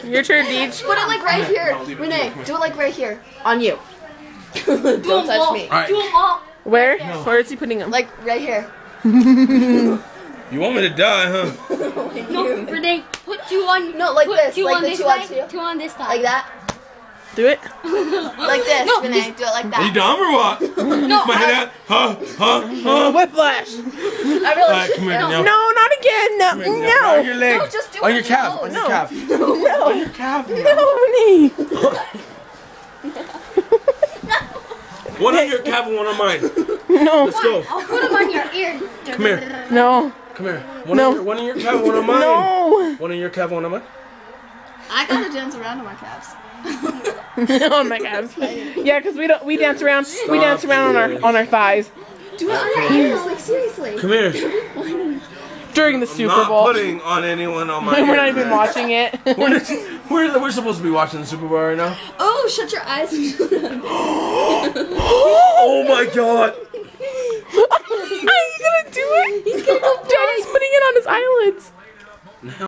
Your turn, Deej. Put it like right here. Renee, do it like right here. On you. Don't touch me. All right. Do them all. Where? Where is he putting them? Like right here. You want me to die, huh? No, Renee, put two on. No, like put this. Two Like on the this two on side. two. Two on this side. Like that. Do it. Like this, No, Renee. Do it like Are you that. dumb or what? No, My head out. Huh? Whiplash. I All really right, come here. No, No. not again. No. On No. your leg. No, just do On it your calf. close. On your calf. No. On your calf. No, Renee. One on your calf and one on mine. No. Let's go. I'll put them on your ear. Come here. No. Come here. One No. on your calf, one on mine. No. One on your calf, one on mine. I gotta dance around on my calves. On my calves. Yeah, because we dance around. We dance around on our thighs Do it on your ears, like seriously. Come here. during the Super Not Bowl. putting on anyone on my We're ear, not even man. watching it. We're supposed to be watching the Super Bowl right now. Oh, shut your eyes. Oh my god. Are you gonna do it? Daddy's putting it on his eyelids.